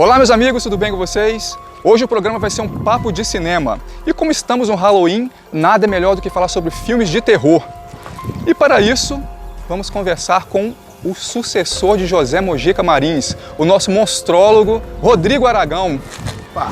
Olá meus amigos, tudo bem com vocês? Hoje o programa vai ser um papo de cinema. E como estamos no Halloween, nada é melhor do que falar sobre filmes de terror. E para isso, vamos conversar com o sucessor de José Mojica Marins, o nosso monstrólogo Rodrigo Aragão. Pá.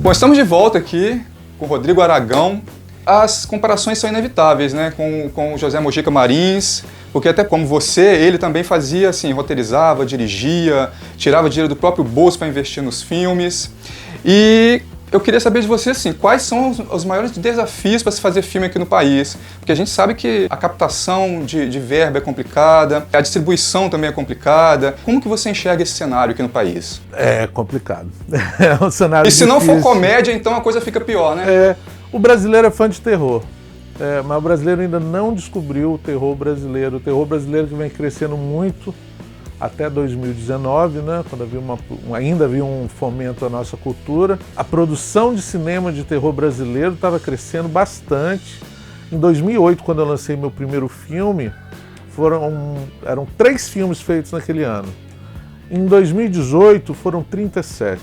Bom, estamos de volta aqui com o Rodrigo Aragão. As comparações são inevitáveis, né, com o José Mojica Marins, porque até como você, ele também fazia assim, roteirizava, dirigia, tirava dinheiro do próprio bolso para investir nos filmes. E eu queria saber de você, assim, quais são os maiores desafios para se fazer filme aqui no país? Porque a gente sabe que a captação de verba é complicada, a distribuição também é complicada. Como que você enxerga esse cenário aqui no país? É complicado. É um cenário difícil. E se não for comédia, então a coisa fica pior, né? O brasileiro é fã de terror, mas o brasileiro ainda não descobriu o terror brasileiro. O terror brasileiro que vem crescendo muito até 2019, né, quando ainda havia um fomento à nossa cultura. A produção de cinema de terror brasileiro estava crescendo bastante. Em 2008, quando eu lancei meu primeiro filme, eram 3 filmes feitos naquele ano. Em 2018, foram 37.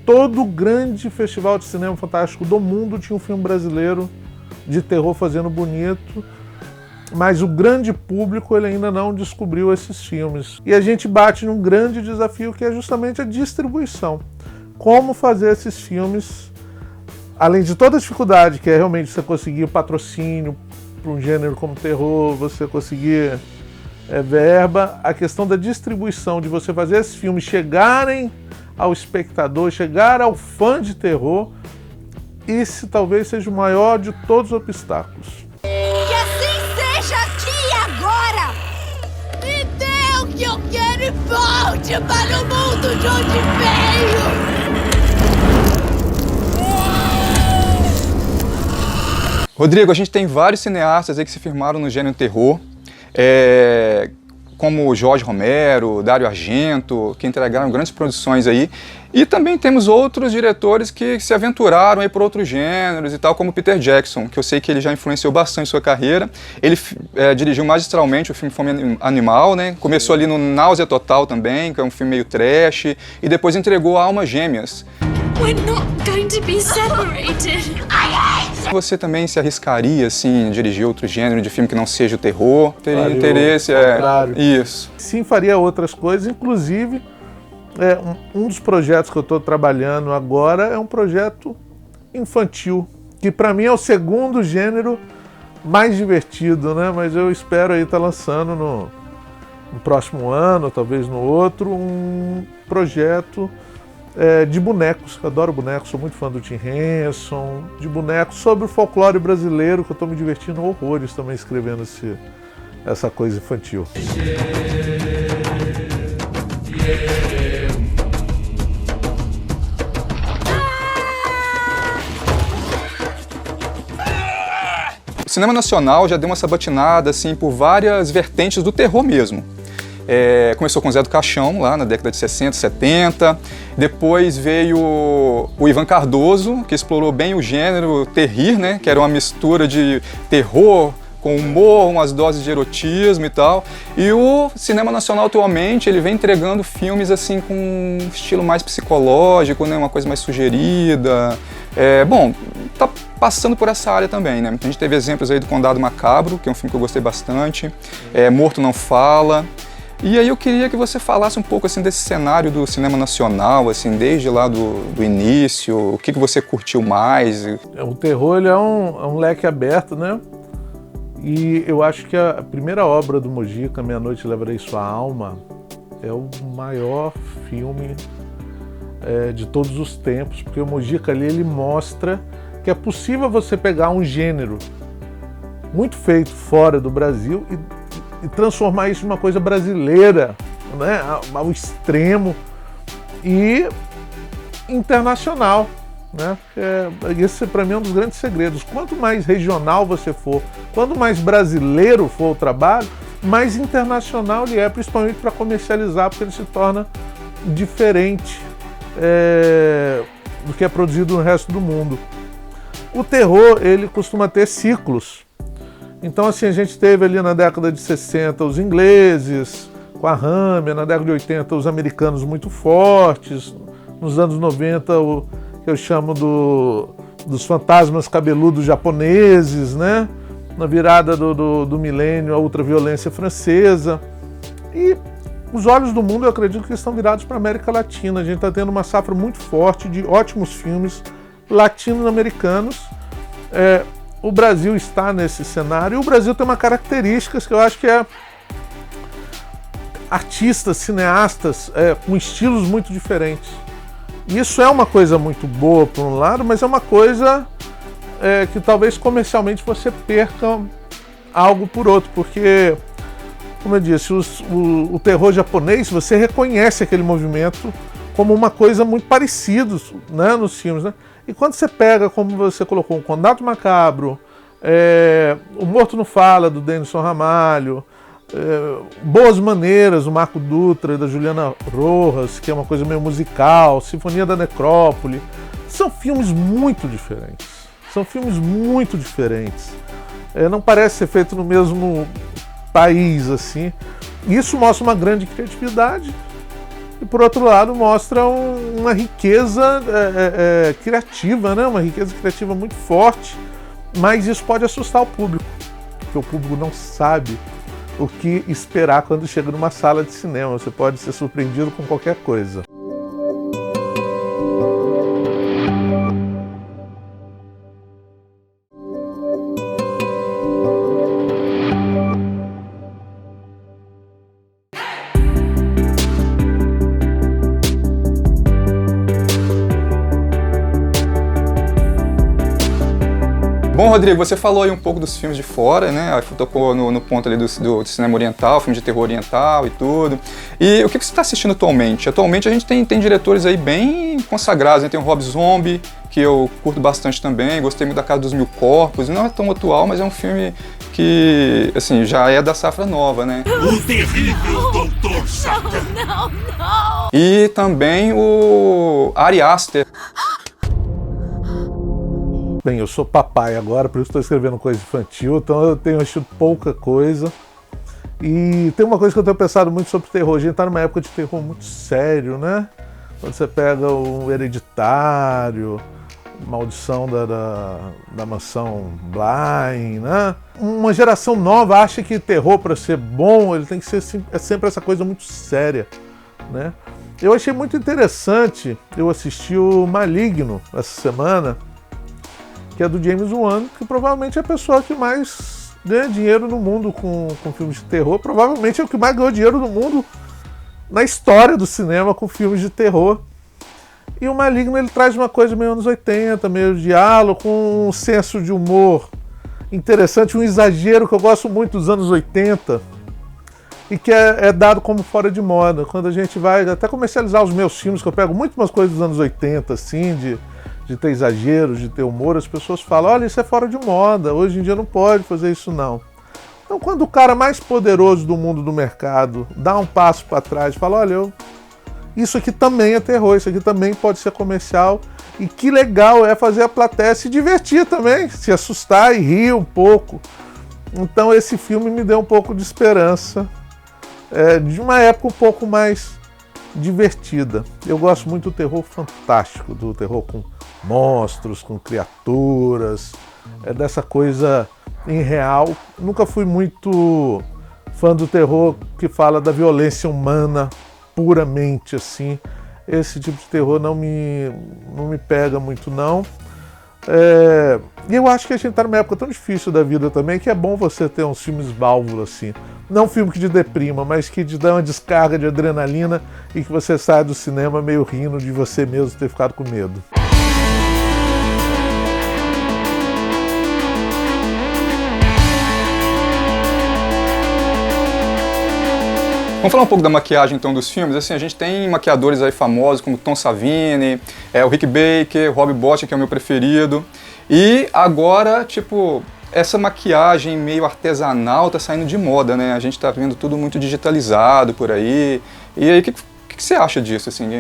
Todo grande festival de cinema fantástico do mundo tinha um filme brasileiro de terror fazendo bonito, mas o grande público ele ainda não descobriu esses filmes. E a gente bate num grande desafio que é justamente a distribuição. Como fazer esses filmes, além de toda a dificuldade que é realmente você conseguir patrocínio para um gênero como terror, você conseguir verba, a questão da distribuição, de você fazer esses filmes chegarem ao espectador, chegar ao fã de terror, esse talvez seja o maior de todos os obstáculos. Que eu quero e volte para o mundo de onde veio! Rodrigo, a gente tem vários cineastas aí que se firmaram no gênero terror, como Jorge Romero, Dario Argento, que entregaram grandes produções aí. E também temos outros diretores que se aventuraram aí por outros gêneros e tal, como Peter Jackson, que eu sei que ele já influenciou bastante sua carreira. Ele dirigiu magistralmente o filme Fome Animal, né? Começou ali no Náusea Total também, que é um filme meio trash, e depois entregou Almas Gêmeas. We're not going to be separated. Você também se arriscaria, assim, dirigir outro gênero de filme que não seja o terror? Teria interesse? Contrário. Isso. Sim, faria outras coisas, inclusive um dos projetos que eu estou trabalhando agora é um projeto infantil, que para mim é o segundo gênero mais divertido, né? Mas eu espero aí estar lançando no próximo ano, talvez no outro, um projeto de bonecos. Eu adoro bonecos, sou muito fã do Tim Henson, de bonecos sobre o folclore brasileiro, que eu estou me divertindo horrores também escrevendo essa coisa infantil. O cinema nacional já deu uma sabatinada assim, por várias vertentes do terror mesmo. Começou com Zé do Caixão, lá na década de 60, 70. Depois veio o Ivan Cardoso, que explorou bem o gênero terrir, né? Que era uma mistura de terror com humor, umas doses de erotismo e tal. E o cinema nacional atualmente, ele vem entregando filmes assim com um estilo mais psicológico, né? Uma coisa mais sugerida. Bom, tá passando por essa área também, né? A gente teve exemplos aí do Condado Macabro, que é um filme que eu gostei bastante. Morto Não Fala. E aí eu queria que você falasse um pouco assim desse cenário do cinema nacional, assim, desde lá do início, o que você curtiu mais? O terror ele é um leque aberto, né? E eu acho que a primeira obra do Mojica, Meia Noite Levarei Sua Alma, é o maior filme de todos os tempos, porque o Mojica ali ele mostra que é possível você pegar um gênero muito feito fora do Brasil e transformar isso em uma coisa brasileira, né, ao extremo e internacional. né? Esse para mim é um dos grandes segredos. Quanto mais regional você for, quanto mais brasileiro for o trabalho, mais internacional ele é, principalmente para comercializar, porque ele se torna diferente do que é produzido no resto do mundo. O terror, ele costuma ter ciclos. Então, assim, a gente teve ali na década de 60 os ingleses, com a Hammer, na década de 80 os americanos muito fortes, nos anos 90 o que eu chamo dos fantasmas cabeludos japoneses, né? Na virada do milênio, a ultraviolência francesa. E os olhos do mundo, eu acredito que estão virados para a América Latina. A gente está tendo uma safra muito forte de ótimos filmes latino-americanos. O Brasil está nesse cenário, e o Brasil tem uma característica que eu acho que é artistas, cineastas com estilos muito diferentes. Isso é uma coisa muito boa por um lado, mas é uma coisa que talvez comercialmente você perca algo por outro, porque, como eu disse, o terror japonês, você reconhece aquele movimento como uma coisa muito parecida, né, nos filmes, né? E quando você pega, como você colocou, um Contato Macabro, O Morto Não Fala, do Denison Ramalho, Boas Maneiras, do Marco Dutra e da Juliana Rojas, que é uma coisa meio musical, Sinfonia da Necrópole, são filmes muito diferentes. São filmes muito diferentes. Não parece ser feito no mesmo país, assim. Isso mostra uma grande criatividade. E, por outro lado, mostra uma riqueza criativa, né? Uma riqueza criativa muito forte, mas isso pode assustar o público, porque o público não sabe o que esperar quando chega numa sala de cinema. Você pode ser surpreendido com qualquer coisa. Bom, Rodrigo, você falou aí um pouco dos filmes de fora, né? Tocou no ponto ali do cinema oriental, filme de terror oriental e tudo. E o que você está assistindo atualmente? Atualmente a gente tem diretores aí bem consagrados, né? Tem o Rob Zombie, que eu curto bastante também, gostei muito da Casa dos Mil Corpos, não é tão atual, mas é um filme que, assim, já é da safra nova, né? O terrível Doutor Satan! Não! E também o Ari Aster. Bem, eu sou papai agora, por isso estou escrevendo coisa infantil, então eu tenho assistido pouca coisa. E tem uma coisa que eu tenho pensado muito sobre terror. A gente está numa época de terror muito sério, né? Quando você pega o Hereditário, Maldição da Mansão Bly, né? Uma geração nova acha que terror, para ser bom, ele tem que ser sempre essa coisa muito séria, né? Eu achei muito interessante, eu assisti o Maligno essa semana, que é do James Wan, que provavelmente é a pessoa que mais ganha dinheiro no mundo com filmes de terror. Provavelmente é o que mais ganhou dinheiro no mundo na história do cinema com filmes de terror. E o Maligno, ele traz uma coisa meio anos 80, meio diálogo, com um senso de humor interessante, um exagero que eu gosto muito dos anos 80 e que é dado como fora de moda. Quando a gente vai até comercializar os meus filmes, que eu pego muito umas coisas dos anos 80, assim, de ter exageros, de ter humor, as pessoas falam, olha, isso é fora de moda, hoje em dia não pode fazer isso não. Então, quando o cara mais poderoso do mundo do mercado dá um passo para trás e fala, olha, isso aqui também é terror, isso aqui também pode ser comercial, e que legal é fazer a plateia se divertir também, se assustar e rir um pouco. Então esse filme me deu um pouco de esperança, de uma época um pouco mais divertida. Eu gosto muito do terror fantástico, do terror com monstros, com criaturas, dessa coisa irreal. Nunca fui muito fã do terror que fala da violência humana puramente assim. Esse tipo de terror não me pega muito não. E eu acho que a gente está numa época tão difícil da vida também que é bom você ter uns filmes válvula assim. Não um filme que te deprima, mas que te dá uma descarga de adrenalina e que você sai do cinema meio rindo de você mesmo ter ficado com medo. Vamos falar um pouco da maquiagem, então, dos filmes. Assim, a gente tem maquiadores aí famosos, como Tom Savini, o Rick Baker, o Rob Bottin, que é o meu preferido. E agora, tipo, essa maquiagem meio artesanal tá saindo de moda, né? A gente tá vendo tudo muito digitalizado por aí. E aí, o que você acha disso, assim?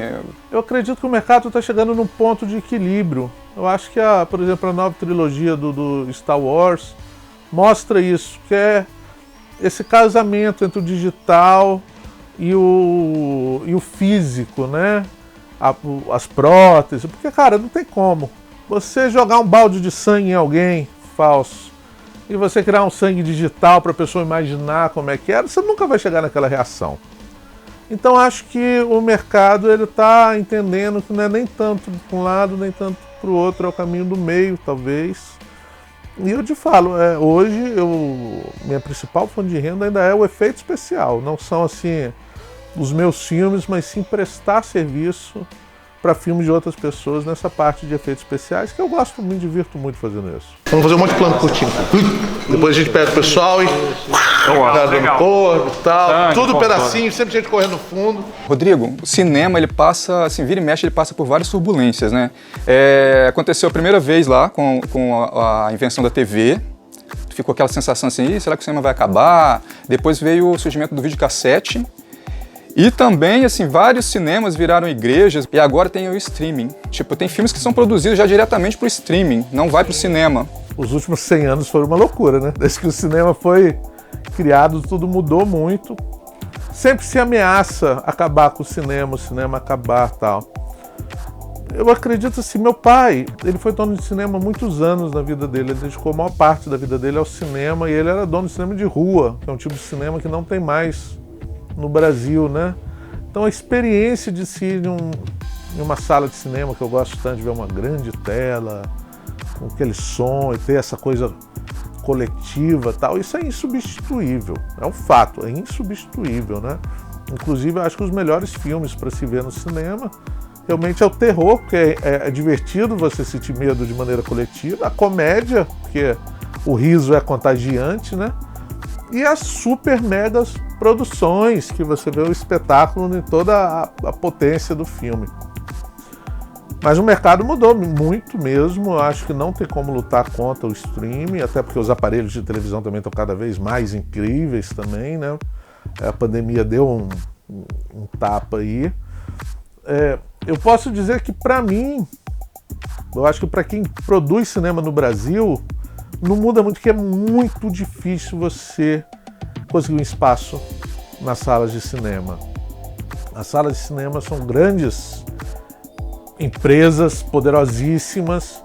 Eu acredito que o mercado está chegando num ponto de equilíbrio. Eu acho que, por exemplo, a nova trilogia do Star Wars mostra isso, que é esse casamento entre o digital e o físico, né? As próteses, porque, cara, não tem como. Você jogar um balde de sangue em alguém falso e você criar um sangue digital para a pessoa imaginar como é que era, você nunca vai chegar naquela reação. Então acho que o mercado ele está entendendo que não é nem tanto para um lado, nem tanto para o outro, é o caminho do meio, talvez. E eu te falo, hoje minha principal fonte de renda ainda é o efeito especial. Não são assim os meus filmes, mas sim prestar serviço para filmes de outras pessoas nessa parte de efeitos especiais, que eu gosto, me divirto muito fazendo isso. Vamos fazer um monte de plano curtinho. Depois a gente pega o pessoal e dando corpo e tal, tudo pedacinho, sempre gente correndo no fundo. Rodrigo, o cinema, ele passa, assim, vira e mexe, ele passa por várias turbulências, né? Aconteceu a primeira vez lá com a invenção da TV, ficou aquela sensação assim, será que o cinema vai acabar? Depois veio o surgimento do videocassete. E também, assim, vários cinemas viraram igrejas e agora tem o streaming. Tipo, tem filmes que são produzidos já diretamente pro streaming, não vai pro cinema. Os últimos 100 anos foram uma loucura, né? Desde que o cinema foi criado, tudo mudou muito. Sempre se ameaça acabar com o cinema acabar e tal. Eu acredito assim, meu pai, ele foi dono de cinema há muitos anos na vida dele, ele dedicou a maior parte da vida dele ao cinema e ele era dono de cinema de rua, que é um tipo de cinema que não tem mais no Brasil, né? Então a experiência de se ir em uma sala de cinema, que eu gosto tanto de ver uma grande tela, com aquele som e ter essa coisa coletiva e tal, isso é insubstituível, é um fato, é insubstituível, né? Inclusive eu acho que os melhores filmes para se ver no cinema realmente é o terror, porque é divertido você sentir medo de maneira coletiva, a comédia, porque o riso é contagiante, né? E as super megas produções, que você vê o espetáculo em toda a potência do filme. Mas o mercado mudou muito mesmo, eu acho que não tem como lutar contra o streaming, até porque os aparelhos de televisão também estão cada vez mais incríveis também, né? A pandemia deu um tapa aí. Eu posso dizer que, para mim, eu acho que para quem produz cinema no Brasil, não muda muito, porque é muito difícil você conseguir um espaço nas salas de cinema. As salas de cinema são grandes empresas poderosíssimas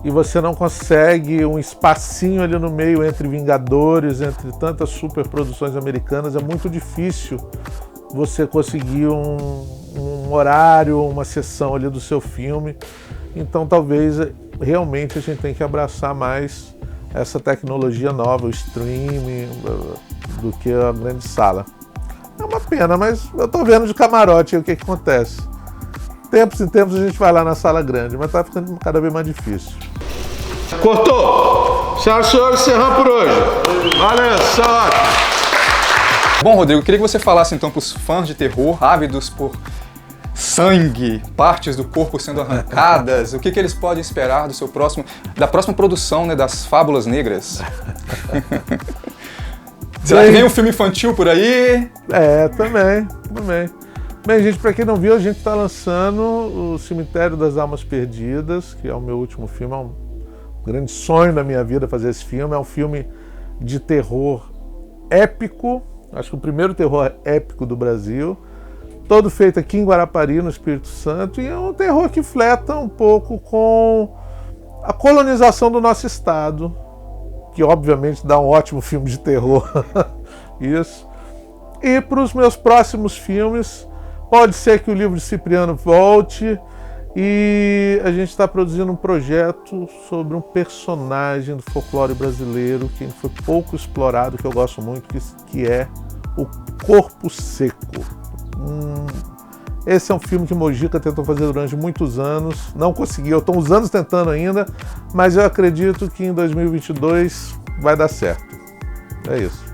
e você não consegue um espacinho ali no meio entre Vingadores, entre tantas superproduções americanas. É muito difícil você conseguir um horário, uma sessão ali do seu filme. Então talvez realmente a gente tem que abraçar mais essa tecnologia nova, o streaming, do que a grande sala. É uma pena, mas eu tô vendo de camarote aí o que acontece. Tempos em tempos a gente vai lá na sala grande, mas tá ficando cada vez mais difícil. Cortou! Senhoras e senhores, encerramos por hoje. Valeu, sorte! Bom, Rodrigo, eu queria que você falasse então para os fãs de terror, ávidos por sangue, partes do corpo sendo arrancadas, o que eles podem esperar da próxima produção, né, das Fábulas Negras? Será que vem um filme infantil por aí? Também. Bem, gente, para quem não viu, a gente está lançando o Cemitério das Almas Perdidas, que é o meu último filme, é um grande sonho da minha vida fazer esse filme. É um filme de terror épico, acho que o primeiro terror épico do Brasil, todo feito aqui em Guarapari, no Espírito Santo, e é um terror que fleta um pouco com a colonização do nosso estado, que obviamente dá um ótimo filme de terror. Isso. E para os meus próximos filmes, pode ser que o livro de Cipriano volte, e a gente está produzindo um projeto sobre um personagem do folclore brasileiro que foi pouco explorado, que eu gosto muito, que é o Corpo Seco. Esse é um filme que Mojica tentou fazer durante muitos anos, não conseguiu, eu estou uns anos tentando ainda, mas eu acredito que em 2022 vai dar certo. É isso.